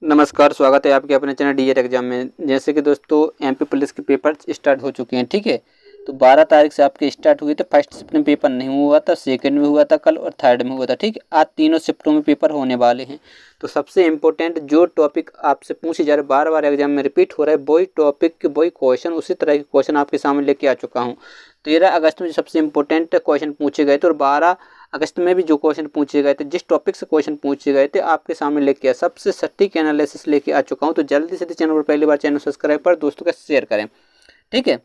नमस्कार, स्वागत है आपके अपने चैनल डीएड एग्जाम में। जैसे कि दोस्तों एमपी पुलिस के पेपर स्टार्ट हो चुके हैं, ठीक है। तो 12 तारीख से आपके स्टार्ट हुए थे। फर्स्ट शिफ्ट में पेपर नहीं हुआ था, सेकंड में हुआ था कल और थर्ड में हुआ था, ठीक है। आज तीनों शिफ्टों में पेपर होने वाले हैं। तो सबसे इम्पोर्टेंट जो टॉपिक आपसे पूछे जा रहे, बार बार एग्जाम में रिपीट हो रहा है, वही टॉपिक वही क्वेश्चन, उसी तरह के क्वेश्चन आपके सामने लेके आ चुका हूँ। 13 अगस्त में सबसे इम्पोर्टेंट क्वेश्चन पूछे गए थे और 12 अगस्त में भी जो क्वेश्चन पूछे गए थे, जिस टॉपिक से क्वेश्चन पूछे गए थे, आपके सामने लेके आया, सबसे सटीक एनालिसिस लेके आ चुका हूँ। तो जल्दी से चैनल पर पहली बार चैनल सब्सक्राइब कर दोस्तों का शेयर करें, ठीक है।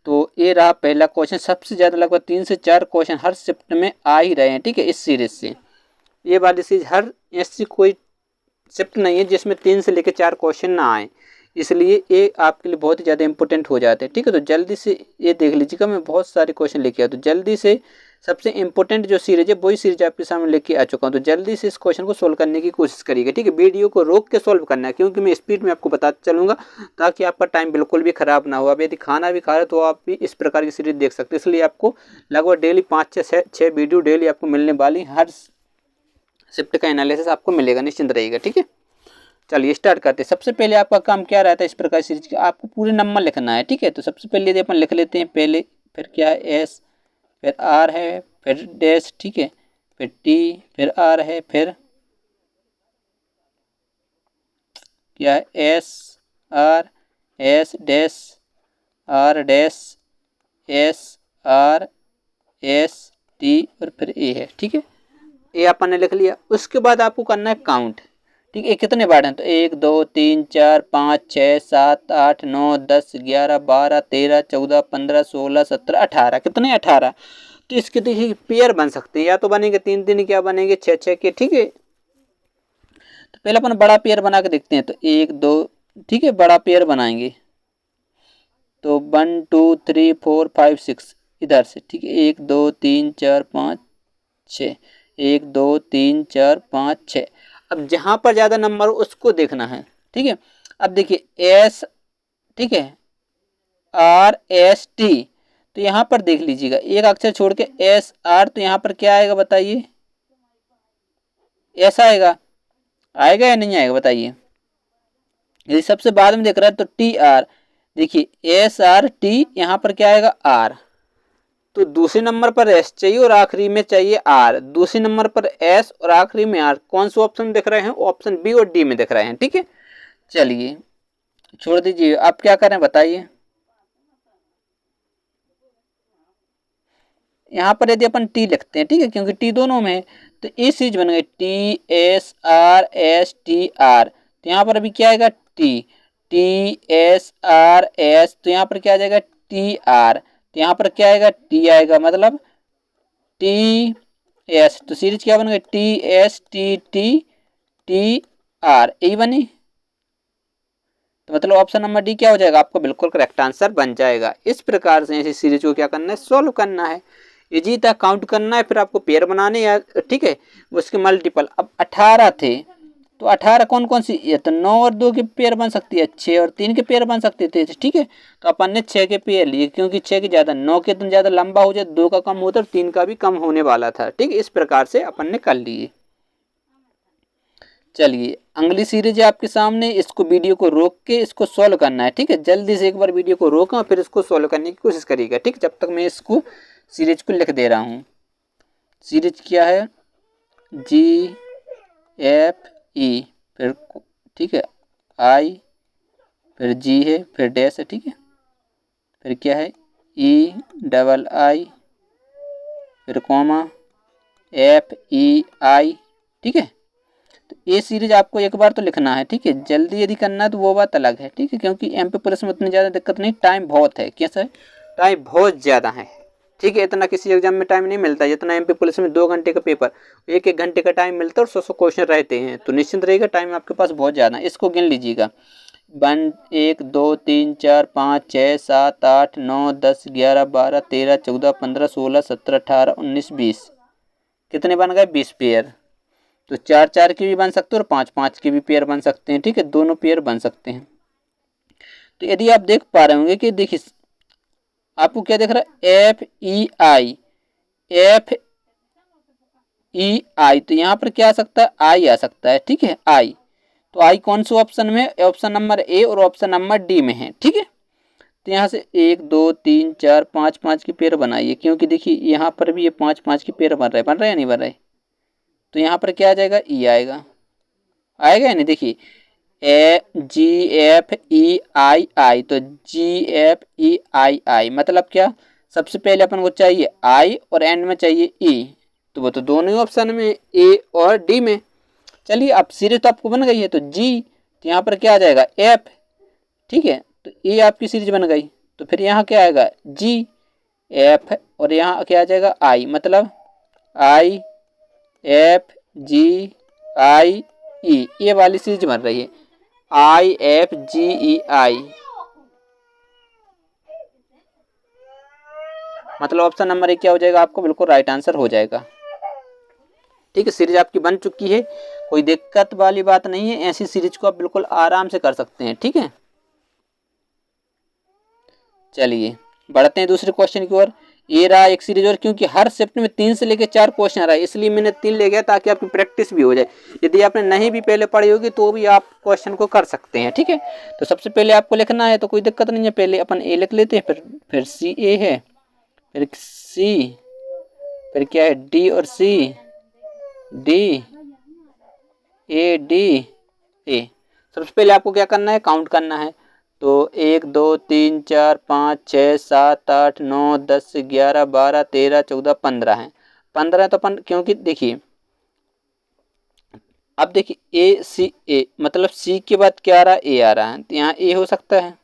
तो ये रहा पहला क्वेश्चन। सबसे ज़्यादा लगभग 3 से 4 क्वेश्चन हर शिफ्ट में आ ही रहे हैं, ठीक है, इस सीरीज से। ये वाली सीरीज हर ऐसी कोई शिफ्ट नहीं है जिसमें 3 से लेकर 4 क्वेश्चन ना आए, इसलिए ये आपके लिए बहुत ही ज़्यादा इंपॉर्टेंट हो जाते हैं, ठीक है। तो जल्दी से ये देख लीजिएगा, मैं बहुत सारे क्वेश्चन लेके आया, तो जल्दी से सबसे इंपॉर्टेंट जो सीरीज है वही सीरीज आपके सामने लेके आ चुका हूँ। तो जल्दी से इस क्वेश्चन को सोल्व करने की कोशिश करिएगा, ठीक है। वीडियो को रोक के सोल्व करना है, क्योंकि मैं स्पीड में आपको बताता चलूँगा ताकि आपका टाइम बिल्कुल भी खराब ना हो। अब यदि खाना भी खा रहे हो तो आप भी इस प्रकार की सीरीज देख सकते हैं। इसलिए आपको लगभग डेली 5 से 6 वीडियो डेली आपको मिलने वाली, हर शिफ्ट का एनालिसिस आपको मिलेगा, निश्चिंत रहिएगा, ठीक है। चलिए स्टार्ट करते हैं। सबसे पहले आपका काम क्या रहता है इस प्रकार सीरीज का, आपको पूरे नंबर लिखना है, ठीक है। तो सबसे पहले यदि अपन लिख लेते हैं पहले, फिर क्या है एस, फिर आर है, फिर डैश, ठीक है, फिर टी, फिर आर है, फिर क्या है S R, S dash, R dash, S R, S T और फिर ए है, ठीक है। ये अपन ने लिख लिया। उसके बाद आपको करना है काउंट, ठीक है। कितने बार हैं तो 1 2 3 4 5 6 7 8 9 10 11 12 13 14 15 16 17 18, कितने 18। तो इसके देखिए पेयर बन सकते हैं, या तो बनेंगे 3 3, क्या बनेंगे 6 6 के, ठीक है। तो पहले अपन बड़ा पेयर बना के देखते हैं। तो 1 2, ठीक है, बड़ा पेयर बनाएंगे। तो 1 2 3 4 5 6 इधर से, ठीक है, 1 2 3 4 5 6, 1 2 3 4 5 6। अब जहां पर ज्यादा नंबर हो उसको देखना है, ठीक है। अब देखिए एस, ठीक है, आर एस टी, तो यहाँ पर देख लीजिएगा एक अक्षर छोड़ के एस आर, तो यहाँ पर क्या आएगा बताइए, ऐसा आएगा, आएगा या नहीं आएगा बताइए। यदि सबसे बाद में देख रहा है तो टी आर, देखिए एस आर टी, यहाँ पर क्या आएगा आर। तो दूसरे नंबर पर एस चाहिए और आखिरी में चाहिए आर। दूसरे नंबर पर एस और आखिरी में आर, कौन से ऑप्शन दिख रहे हैं, ऑप्शन बी और डी में दिख रहे हैं, ठीक है। चलिए छोड़ दीजिए, आप क्या करें बताइए। यहाँ पर यदि अपन टी लिखते हैं, ठीक है, क्योंकि टी दोनों में है, तो ये चीज बन गई T S R S T R. तो यहाँ पर अभी क्या आएगा T, T S R S, तो यहाँ पर क्या आ जाएगा टी आर। तो यहाँ पर क्या आएगा टी आएगा, मतलब टी एस। तो सीरीज क्या बन गई T S T T T R, यही बनी। तो मतलब ऑप्शन नंबर डी क्या हो जाएगा आपका बिल्कुल करेक्ट आंसर बन जाएगा। इस प्रकार से ऐसी सीरीज को क्या करना है, सोल्व करना है, इजी तक काउंट करना है, फिर आपको पेयर बनाने या, ठीक है, उसके मल्टीपल। अब 18 थे तो 18 कौन कौन सी, ये तो 9 और 2 के पेयर बन सकती है, 6 और 3 के पेयर बन सकते थे, ठीक है। तो अपन ने 6 के पेयर लिए, क्योंकि 6 के ज़्यादा, 9 के तो ज़्यादा लंबा हो जाए, 2 का कम होता और 3 का भी कम होने वाला था, ठीक है। इस प्रकार से अपन ने कर लिए। चलिए अगली सीरीज है आपके सामने, इसको वीडियो को रोक के इसको सॉल्व करना है, ठीक है। जल्दी से एक बार वीडियो को रोका फिर इसको सॉल्व करने की कोशिश करिएगा, ठीक। जब तक मैं इसको सीरीज को लिख दे रहा हूँ। सीरीज क्या है, जी एफ ई, फिर ठीक है आई, फिर जी है, फिर डैश है, ठीक है, फिर क्या है ई डबल आई, फिर कॉमा एफ ई आई, ठीक है। तो ये सीरीज आपको एक बार तो लिखना है, ठीक है। जल्दी यदि करना है तो वो बात अलग है, ठीक है, क्योंकि एमपी प्लस में उतनी ज़्यादा दिक्कत नहीं, टाइम बहुत है, कैसा है, टाइम बहुत ज़्यादा है, ठीक है। इतना किसी एग्जाम में टाइम नहीं मिलता जितना एमपी पुलिस में। 2 घंटे का पेपर, 1 घंटे का टाइम मिलता है और 100 क्वेश्चन रहते हैं, तो निश्चिंत रहेगा टाइम आपके पास बहुत ज़्यादा है। इसको गिन लीजिएगा, 1 2 3 4 5 6 7 8 9 10 11 12 13 14 15 16 17 18 19 20, कितने बन गए 20 पेयर। तो 4 4 के भी बन सकते हैं और 5 5 के भी पेयर बन सकते हैं, ठीक है, दोनों पेयर बन सकते हैं। तो यदि आप देख पा रहे होंगे कि देखिए आपको क्या दिख रहा है, एफ ई आई, एफ ई आई, तो यहाँ पर क्या आ सकता है आई आ सकता है, ठीक है आई। तो आई कौन से ऑप्शन में? ऑप्शन नंबर ए और ऑप्शन नंबर डी में है। ठीक है, तो यहाँ से 1 2 3 4 5 5 की पेयर बनाइए, क्योंकि देखिए यहाँ पर भी ये 5 5 की पेयर बन रहा है या नहीं बन रहा है? तो यहाँ पर क्या आ जाएगा? ई आएगा, आएगा या नहीं? देखिए ए जी एफ ई आई आई, तो जी एफ ई आई आई मतलब क्या? सबसे पहले अपन को चाहिए आई और एंड में चाहिए ई, तो वो तो दोनों ही ऑप्शन में ए और डी में। चलिए अब सीरीज तो आपको बन गई है, तो जी, तो यहाँ पर क्या आ जाएगा? एफ। ठीक है, तो ए आपकी सीरीज बन गई, तो फिर यहाँ क्या आएगा? जी एफ, और यहाँ क्या आ जाएगा? आई, मतलब आई एफ जी आई ई, ये वाली सीरीज बन रही है, आई एफ जी ई आई, मतलब ऑप्शन नंबर एक क्या हो जाएगा? आपको बिल्कुल राइट आंसर हो जाएगा। ठीक है, सीरीज आपकी बन चुकी है, कोई दिक्कत वाली बात नहीं है, ऐसी सीरीज को आप बिल्कुल आराम से कर सकते हैं। ठीक है, चलिए बढ़ते हैं दूसरे क्वेश्चन की ओर। ये रहा एक सीरीज, और क्योंकि हर शिफ्ट में 3 से लेकर 4 क्वेश्चन आ रहा है, इसलिए मैंने 3 ले गया ताकि आपकी प्रैक्टिस भी हो जाए। यदि आपने नहीं भी पहले पढ़ी होगी तो भी आप क्वेश्चन को कर सकते हैं। ठीक है, तो सबसे पहले आपको लिखना है, तो कोई दिक्कत नहीं है, पहले अपन ए लिख लेते हैं, फिर सी ए है, फिर सी, फिर क्या है? डी और सी, डी ए डी ए। सबसे पहले आपको क्या करना है? काउंट करना है। तो 1 2 3 4 5 6 7 8 9 10 11 12 13 14 15 है। 15 तो अपन, क्योंकि देखिए अब देखिए ए सी ए, मतलब सी के बाद क्या आ रहा है? ए आ रहा है, तो यहाँ ए हो सकता है,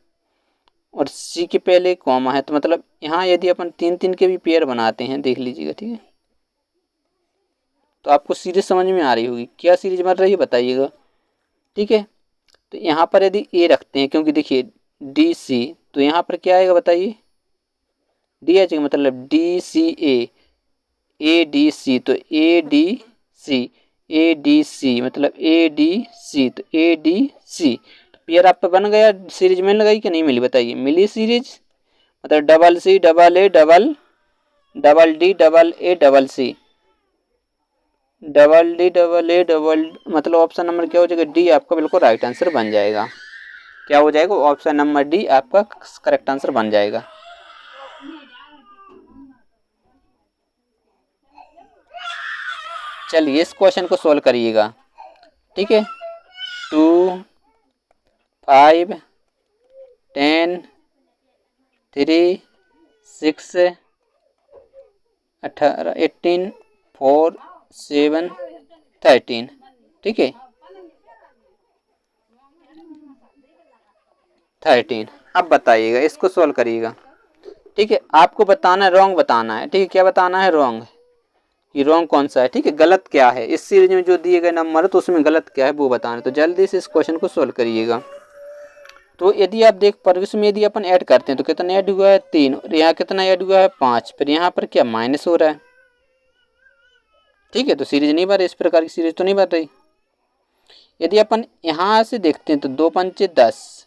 और सी के पहले कॉमा है, तो मतलब यहाँ यदि अपन 3 3 के भी पेयर बनाते हैं, देख लीजिएगा। ठीक है, तो आपको सीरीज समझ में आ रही होगी, क्या सीरीज बन रही है बताइएगा। ठीक है, तो यहाँ पर यदि ए रखते हैं, क्योंकि देखिए डी सी, तो यहाँ पर क्या आएगा बताइए? डी आ जाएगा, मतलब D C A D C, तो A D C, A D C मतलब ए डी सी, तो ए डी सी, तो पेयर आप पे बन गया। सीरीज मिल गई कि नहीं मिली बताइए? मिली सीरीज, मतलब double C double A double, double D double A double C, double D double A double, मतलब ऑप्शन नंबर क्या हो जाएगा? डी आपका बिल्कुल राइट आंसर बन जाएगा। क्या हो जाएगा? ऑप्शन नंबर डी आपका करेक्ट आंसर बन जाएगा। चलिए इस क्वेश्चन को सोल्व करिएगा। ठीक है, 2 5 10 3 6 18 18 4 7 13। ठीक है, 13। अब बताइएगा, इसको सोल्व करिएगा। ठीक है, आपको बताना है, रॉन्ग बताना है। ठीक है, क्या बताना है? रॉन्ग, कि रॉन्ग कौन सा है। ठीक है, गलत क्या है इस सीरीज में जो दिए गए नंबर है, तो उसमें गलत क्या है वो बताना है। तो जल्दी से इस क्वेश्चन को सोल्व करिएगा। तो यदि आप देख पर इसमें यदि अपन ऐड करते हैं तो कितना ऐड हुआ है? 3, और यहाँ कितना ऐड हुआ है? 5, फिर यहाँ पर क्या माइनस हो रहा है। ठीक है, तो सीरीज नहीं बन रही, इस प्रकार की सीरीज तो नहीं बन रही। यदि अपन यहाँ से देखते हैं तो 2 पंचे 10,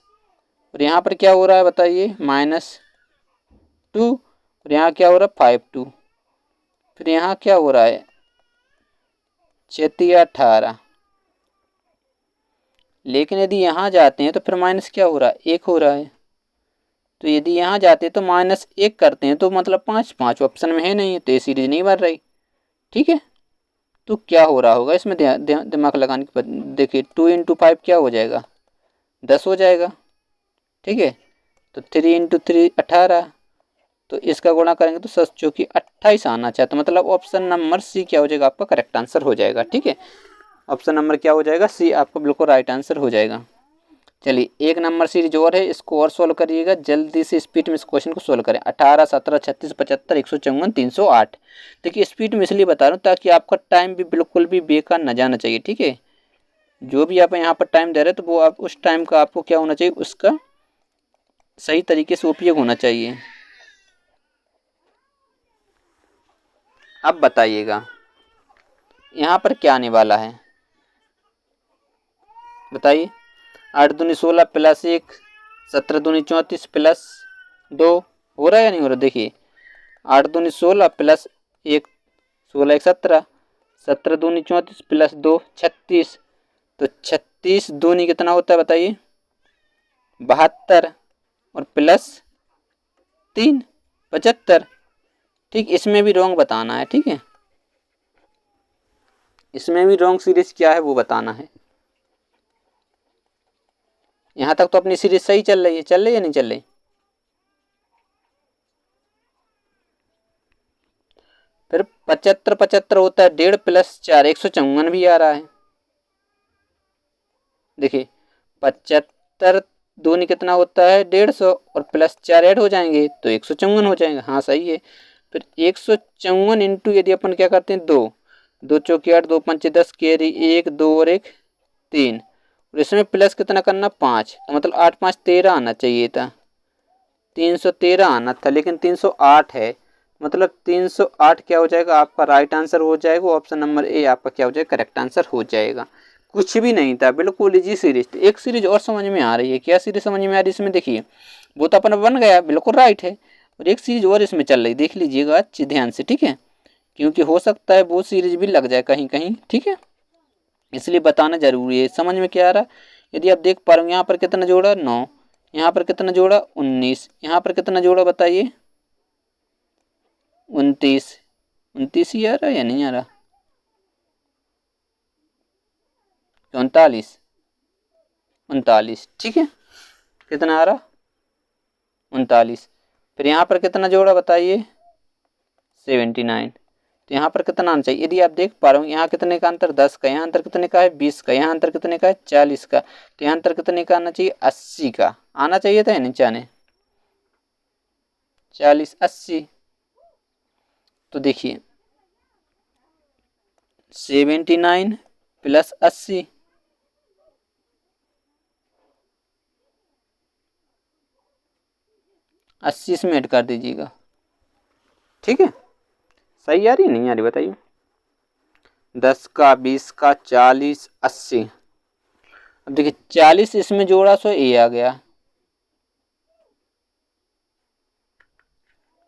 और यहाँ पर क्या हो रहा है बताइए? -2, और यहाँ क्या हो रहा है? 5 2, फिर यहाँ क्या हो रहा है? 18। लेकिन यदि यहाँ जाते हैं तो फिर माइनस क्या हो रहा है? 1 हो रहा है। तो यदि यहाँ जाते हैं तो -1 करते हैं, तो मतलब 5 5 ऑप्शन में है नहीं, तो ये सीरीज नहीं बन रही। ठीक है, तो क्या हो रहा होगा इसमें? दिमाग लगाने के बाद देखिए, 2 × 5 क्या हो जाएगा? 10 हो जाएगा। ठीक है, तो 3 × 3 18, तो इसका गुणा करेंगे तो 7 चौकी 28 आना चाहिए। तो मतलब ऑप्शन नंबर सी क्या हो जाएगा? आपका करेक्ट आंसर हो जाएगा। ठीक है, ऑप्शन नंबर क्या हो जाएगा? सी आपका बिल्कुल राइट आंसर हो जाएगा। चलिए एक नंबर सीरीज और है, इसको और सोल्व करिएगा जल्दी से, स्पीड में इस क्वेश्चन को सोल्व करें। 18 17 36 75 154 308। देखिए स्पीड में इसलिए बता रहा हूँ ताकि आपका टाइम भी बिल्कुल भी बेकार न जाना चाहिए। ठीक है, जो भी आप यहाँ पर टाइम दे रहे हैं तो वो आप उस टाइम का आपको क्या होना चाहिए? उसका सही तरीके से उपयोग होना चाहिए। अब बताइएगा यहाँ पर क्या आने वाला है बताइए? 8 दूनी 16 प्लस 1, 17 दूनी 34 प्लस 2, हो रहा है या नहीं हो रहा? देखिए 8 दूनी 16 प्लस 1, 16 1 17, 17 दूनी 34 प्लस 2 36, तो 36 दूनी कितना होता है बताइए, 72 और प्लस 3 75। ठीक, इसमें भी रॉन्ग बताना है। ठीक है, इसमें भी रॉन्ग सीरीज क्या है वो बताना है। यहाँ तक तो अपनी सीरीज सही चल रही है, चल रही है नहीं चल रही? फिर 75 75 होता है 1.5 प्लस 4 154 भी आ रहा है। देखिए 75 दूनी कितना होता है 150 और प्लस 4 ऐड हो जाएंगे तो 154 हो जाएगा। हाँ सही है। फिर 154 इंटू यदि अपन क्या करते हैं 2 2 चौकी 8 2 पंचे 10 कैरी 1 2 और 1 3 और इसमें प्लस कितना करना 5, तो मतलब 8 5 13 आना चाहिए था, 313 आना था, लेकिन 308 है। मतलब 308 क्या हो जाएगा आपका राइट आंसर हो जाएगा। ऑप्शन नंबर ए आपका क्या हो जाएगा करेक्ट आंसर हो जाएगा। कुछ भी नहीं था, बिल्कुल इजी सीरीज। एक सीरीज और समझ में आ रही है, क्या सीरीज समझ में आ रही है इसमें देखिए, वो तो अपना बन गया बिल्कुल राइट है, और एक सीरीज और इसमें चल रही, देख लीजिएगा अच्छी ध्यान से। ठीक है, क्योंकि हो सकता है वो सीरीज भी लग जाए कहीं कहीं। ठीक है, इसलिए बताना जरूरी है। समझ में क्या आ रहा, यदि आप देख पा रहे हो यहाँ पर कितना जोड़ा 9, यहाँ पर कितना जोड़ा 19, यहाँ पर कितना जोड़ा बताइए 29। 29 ही आ रहा है या नहीं आ रहा, 39 39। ठीक है, कितना आ रहा 39। फिर यहाँ पर कितना जोड़ा बताइए 79। तो यहाँ पर कितना आना चाहिए, यदि आप देख पा रहे हो यहाँ कितने का अंतर 10 का, यहाँ अंतर कितने का है 20 का, यहाँ अंतर कितने का है 40 का, तो यहाँ अंतर कितने का आना चाहिए 80 का आना चाहिए था या नहीं आने 40 80। तो देखिए 79 प्लस 80, अस्सी इसमें ऐड कर दीजिएगा। ठीक है, सही आ रही नहीं आ रही बताइए, 10 का 20 का 40 80। अब देखिए 40 इसमें जोड़ा सो ए आ गया,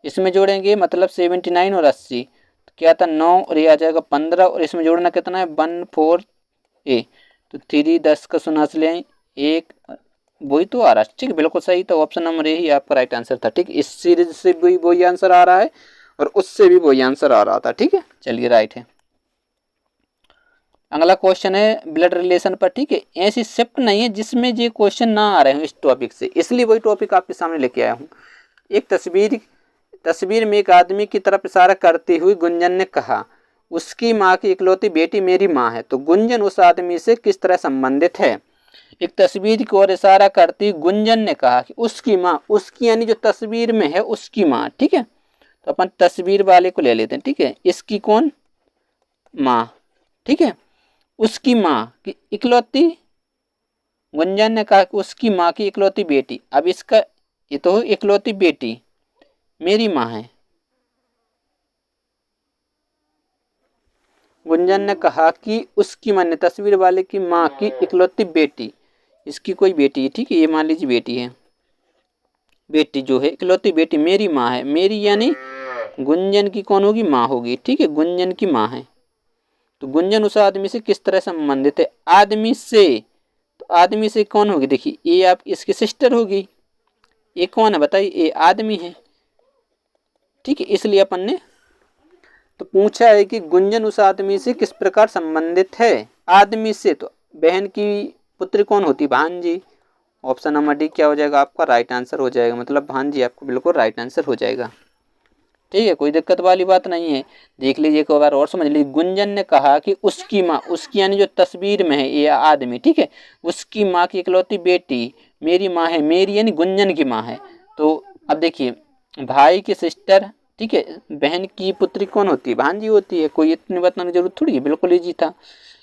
इसमें जोड़ेंगे मतलब 79 और 80, तो क्या था 9 और ये आ जाएगा 15, और इसमें जोड़ना कितना है 1 4 ए, तो 3 10 का सुना से ले एक, वही तो आ रहा है। ठीक है, बिल्कुल सही। तो ऑप्शन नंबर ए ही आपका राइट आंसर था। ठीक, इस सीरीज से भी वही आंसर आ रहा है और उससे भी वही आंसर आ रहा था। ठीक है, चलिए राइट है। अगला क्वेश्चन है ब्लड रिलेशन पर। ठीक है, ऐसी शिफ्ट नहीं है जिसमें ये क्वेश्चन ना आ रहे हो इस टॉपिक से, इसलिए वही टॉपिक आपके सामने लेके आया हूँ। एक तस्वीर में एक आदमी की तरफ इशारा करते हुए गुंजन ने कहा उसकी माँ की इकलौती बेटी मेरी माँ है, तो गुंजन उस आदमी से किस तरह संबंधित है। एक तस्वीर की ओर इशारा करती गुंजन ने कहा कि उसकी माँ, उसकी यानी जो तस्वीर में है उसकी माँ। ठीक है, तो अपन तस्वीर वाले को ले लेते हैं। ठीक है, इसकी कौन माँ, ठीक है, उसकी माँ की इकलौती, गुंजन ने कहा कि उसकी माँ की इकलौती बेटी। अब इसका ये तो इकलौती बेटी मेरी माँ है। गुंजन ने कहा कि उसकी माँ ने तस्वीर वाले की माँ की इकलौती बेटी, इसकी कोई बेटी है। ठीक है, ये मान लीजिए बेटी है, बेटी जो है इकलौती बेटी मेरी माँ है। मेरी यानी गुंजन की कौन होगी माँ होगी। ठीक है, गुंजन की माँ है। तो गुंजन उस आदमी से किस तरह संबंधित है, आदमी से, तो आदमी से कौन होगी, देखिए ये आप इसकी सिस्टर होगी, ये कौन है बताइए, ये आदमी है। ठीक है, इसलिए अपन ने तो पूछा है कि गुंजन उस आदमी से किस प्रकार संबंधित है, आदमी से, तो बहन की पुत्री कौन होती, भांजी। ऑप्शन नंबर डी क्या हो जाएगा आपका राइट आंसर हो जाएगा, मतलब भांजी आपको बिल्कुल राइट आंसर हो जाएगा। ठीक है, कोई दिक्कत वाली बात नहीं है। देख लीजिए एक बार और समझ लीजिए, गुंजन ने कहा कि उसकी माँ, उसकी यानी जो तस्वीर में है ये आदमी, ठीक है, उसकी माँ की इकलौती बेटी मेरी माँ है, मेरी यानी गुंजन की माँ है। तो अब देखिए भाई की सिस्टर, ठीक है, बहन की पुत्री कौन होती है, भांजी होती है, कोई इतनी बताने की जरूरत थोड़ी है, बिल्कुल ईजी था।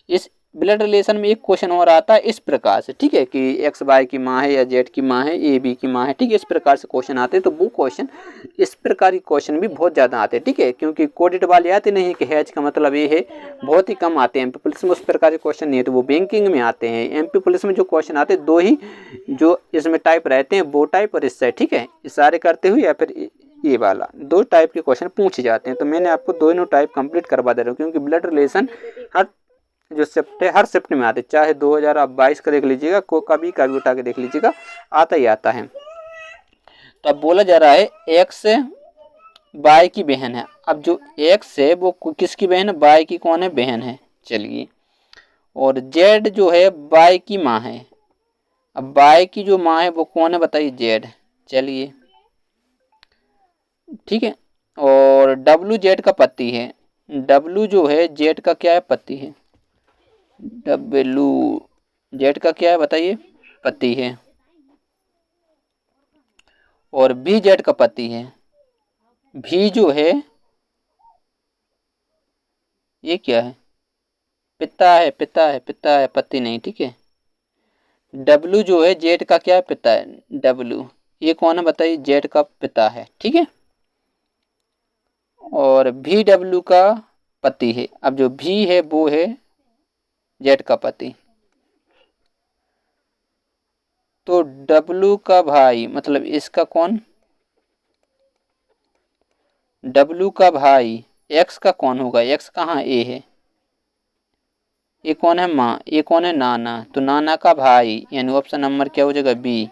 इस ब्लड रिलेशन में एक क्वेश्चन और आता है इस प्रकार से, ठीक है, कि एक्स वाई की माँ है या जेड की माँ है, ए बी की माँ है। ठीक है, इस प्रकार से क्वेश्चन आते हैं। तो वो क्वेश्चन, इस प्रकार के क्वेश्चन भी बहुत ज़्यादा आते हैं। ठीक है, क्योंकि कोडेड वाले आते नहीं कि हैज का मतलब ये है, बहुत ही कम आते हैं। एमपी पुलिस में उस प्रकार के क्वेश्चन नहीं है, तो वो बैंकिंग में आते हैं। एमपी पुलिस में जो क्वेश्चन आते हैं दो ही जो इसमें टाइप रहते हैं, वो टाइप और इससे, ठीक है, इशारे करते हुए या फिर ये वाला, दो टाइप के क्वेश्चन पूछे जाते हैं। तो मैंने आपको दोनों टाइप कंप्लीट करवा दे रहा हूँ, क्योंकि ब्लड रिलेशन हर जो शिफ्ट है हर शिफ्ट में आते, चाहे 2022 का देख लीजिएगा, को कभी कभी उठा के देख लीजिएगा, आता ही आता है। तो अब बोला जा रहा है एक्स वाई की बहन है। अब जो एक्स है वो किसकी बहन है, वाई की कौन है, बहन है। चलिए, और जेड जो है वाई की माँ है। अब वाई की जो माँ है वो कौन है बताइए, जेड। चलिए ठीक है, और डब्लू जेड का पति है। डब्लू जो है जेड का क्या है, पति है। डब्लू जेड का क्या है बताइए, पति है। और बी जेड का पति है। भी जो है ये क्या है, पिता है, पिता है, पिता है, पति नहीं, ठीक है। डब्लू जो है जेड का क्या है, पिता है। डब्लू ये कौन है बताइए, जेड का पिता है, ठीक है। और भी डब्लू का पति है। अब जो भी है वो है जेड का पति। तो डब्लू का भाई मतलब इसका कौन, डब्लू का भाई एक्स का कौन होगा, एक्स कहाँ, ए है। ये कौन है, माँ। ये कौन है, नाना। तो नाना का भाई, यानी ऑप्शन नंबर क्या हो जाएगा, बी।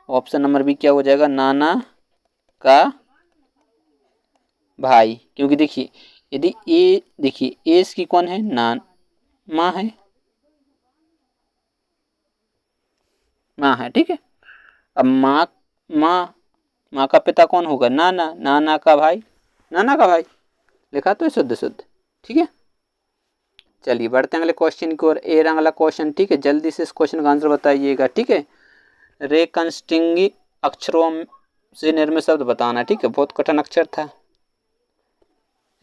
ऑप्शन नंबर बी क्या हो जाएगा, नाना का भाई। क्योंकि देखिए यदि ए, देखिए ए इसकी कौन है, माँ है, माँ है, ठीक है। अब माँ माँ माँ का पिता कौन होगा, नाना। नाना का भाई, नाना का भाई लिखा तो है शुद्ध शुद्ध, ठीक है। चलिए बढ़ते हैं अगले क्वेश्चन की ओर। ए अगला क्वेश्चन, ठीक है, जल्दी से इस क्वेश्चन का आंसर बताइएगा, ठीक है। रेकंस्ट्रिंग अक्षरों से निर्मित शब्द बताना, ठीक है, बहुत कठिन अक्षर था।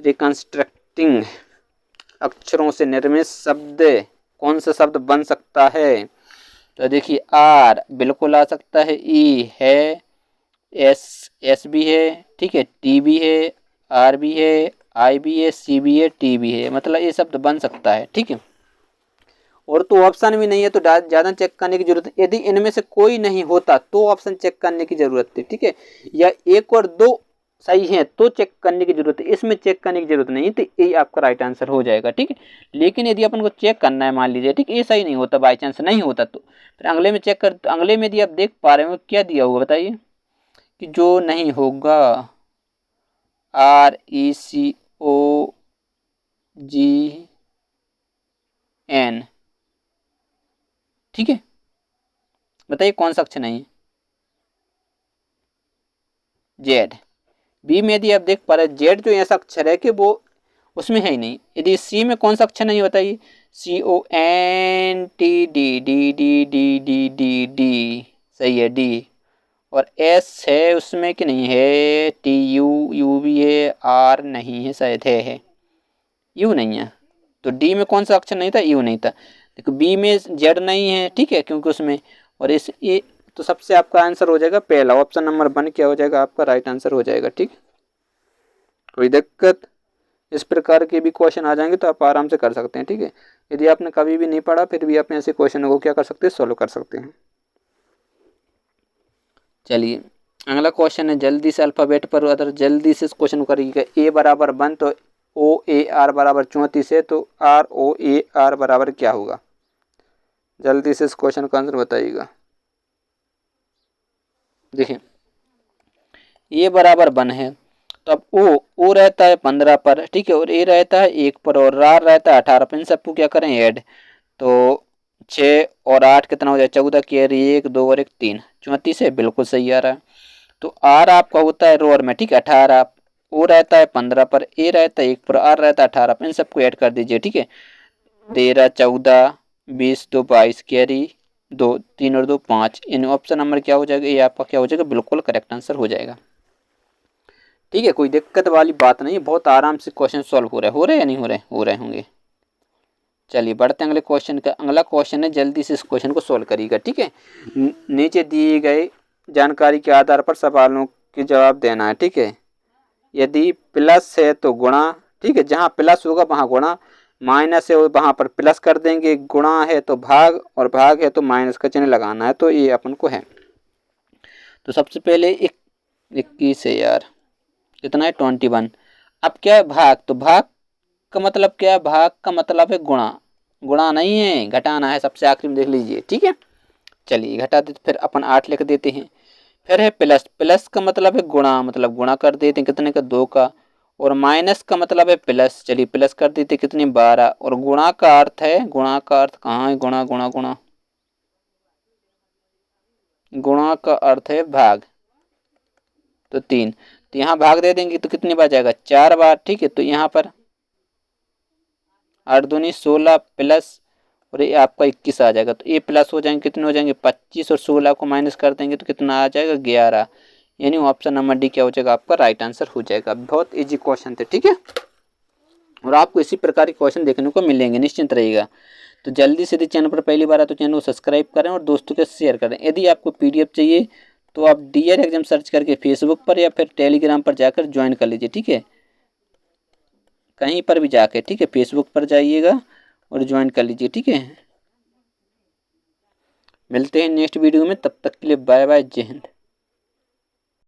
रिकंस्ट्रक्टिंग अक्षरों से निर्मित शब्द कौन सा शब्द बन सकता है। तो देखिए आर बिल्कुल आ सकता है, ई है, एस भी है, ठीक है, टी भी है, आर भी है, आई भी है, सी भी है, टी भी है, मतलब ये शब्द बन सकता है, ठीक है। और तो ऑप्शन भी नहीं है तो ज़्यादा चेक करने की जरूरत है। यदि इनमें से कोई नहीं होता तो ऑप्शन चेक करने की जरूरत है, ठीक है, या एक और दो सही है तो चेक करने की जरूरत है, इसमें चेक करने की जरूरत नहीं, तो ये आपका राइट आंसर हो जाएगा, ठीक है। लेकिन यदि अपन को चेक करना है, मान लीजिए ठीक ये सही नहीं होता, बाई चांस नहीं होता, तो फिर अगले में चेक कर। तो अगले में यदि आप देख पा रहे हो क्या दिया होगा बताइए, कि जो नहीं होगा RECOGN, ठीक है। बताइए कौन सा अक्षर नहीं है, जेड। बी में यदि आप देख पा रहे हैं जेड जो ऐसा अक्षर है कि वो उसमें है ही नहीं। यदि सी में कौन सा अक्षर नहीं बताइए, CONTD, D D D D D D, सही है, डी। और एस है उसमें कि नहीं है, TU भी है, आर नहीं है, शायद है, यू नहीं है। तो डी में कौन सा अक्षर नहीं था, यू नहीं था। देखो बी में जेड नहीं है, ठीक है, क्योंकि उसमें, और इस ये तो सबसे आपका आंसर हो जाएगा पहला, ऑप्शन नंबर 1 क्या हो जाएगा आपका राइट आंसर हो जाएगा, ठीक। कोई दिक्कत, इस प्रकार के भी क्वेश्चन आ जाएंगे तो आप आराम से कर सकते हैं, ठीक है। यदि आपने कभी भी नहीं पढ़ा फिर भी आप ऐसे क्वेश्चन को क्या कर सकते हैं, सोल्व कर सकते हैं। चलिए अगला क्वेश्चन है, जल्दी से अल्फ़ाबेट पर अगर जल्दी से इस क्वेश्चन को करिएगा। ए बराबर 1 तो OAR बराबर 34 है, तो ROAR बराबर क्या होगा, जल्दी से इस क्वेश्चन का आंसर बताइएगा। देखिए ए बराबर 1 है, तो अब ओ रहता है 15 पर, ठीक है, और ए रहता है 1 पर, और आर रहता है 18 पर। इन सबको क्या करें, ऐड। तो 6 और 8 कितना हो जाए, 14 की 1 2 और 1 3, 34 है, बिल्कुल सही आ रहा है। तो आर आपका होता है रोअर में, ठीक है, 18। ओ रहता है 15 पर, ए रहता है 1 पर, आर रहता है 18 पर। इन सबको ऐड कर दीजिए, ठीक है। 13 14 20 2 22 कैरी 2 3 और 2 5। इन ऑप्शन नंबर क्या हो जाएगा, ये आपका क्या हो जाएगा, बिल्कुल करेक्ट आंसर हो जाएगा, ठीक है। कोई दिक्कत वाली बात नहीं, बहुत आराम से क्वेश्चन सॉल्व हो रहे या नहीं हो रहे होंगे। चलिए बढ़ते हैं अगले क्वेश्चन का। अगला क्वेश्चन है, जल्दी से इस क्वेश्चन को सॉल्व करिएगा, ठीक है। नीचे दिए गए जानकारी के आधार पर सवालों के जवाब देना है, ठीक है। यदि प्लस है तो गुणा, ठीक है, जहाँ प्लस होगा वहाँ गुणा, माइनस है वहाँ पर प्लस कर देंगे, गुणा है तो भाग, और भाग है तो माइनस का चिन्ह लगाना है, तो ये अपन को है। तो सबसे पहले 21 है यार, कितना है 21। अब क्या है भाग, तो भाग का मतलब क्या है, भाग का मतलब है गुणा, गुणा नहीं है, घटाना है, सबसे आखिरी में देख लीजिए, ठीक है। चलिए घटा देते, फिर अपन 8 लिख देते हैं। फिर है प्लस, प्लस का मतलब है गुणा, मतलब गुणा कर देते हैं कितने का, 2 का। और माइनस का मतलब है प्लस, चलिए प्लस कर देते कितने, 12। और गुणा का अर्थ है, गुणा का अर्थ कहाँ है, गुणा गुणा गुणा, गुणा का अर्थ है भाग, तो 3। तो यहाँ भाग दे देंगे तो कितनी बार जाएगा, 4 बार, ठीक है। तो यहाँ पर 8 दूनी 16 प्लस, और ये आपका 21 आ जाएगा। तो ये प्लस हो जाएंगे, कितने हो जाएंगे, 25, और 16 को माइनस कर देंगे तो कितना आ जाएगा, 11। यानी ऑप्शन नंबर डी क्या हो जाएगा, आपका राइट आंसर हो जाएगा। बहुत इजी क्वेश्चन थे, ठीक है। और आपको इसी प्रकार के क्वेश्चन देखने को मिलेंगे, निश्चिंत रहिएगा। तो जल्दी से यदि चैनल पर पहली बार आए तो चैनल को सब्सक्राइब करें और दोस्तों के शेयर करें। यदि आपको पीडीएफ चाहिए तो आप डीआर एग्जाम सर्च करके फेसबुक पर या फिर टेलीग्राम पर जाकर ज्वाइन कर लीजिए, ठीक है। कहीं पर भी जाके, ठीक है, फेसबुक पर जाइएगा और ज्वाइन कर लीजिए, ठीक है। मिलते हैं नेक्स्ट वीडियो में, तब तक के लिए बाय बाय, जय हिंद।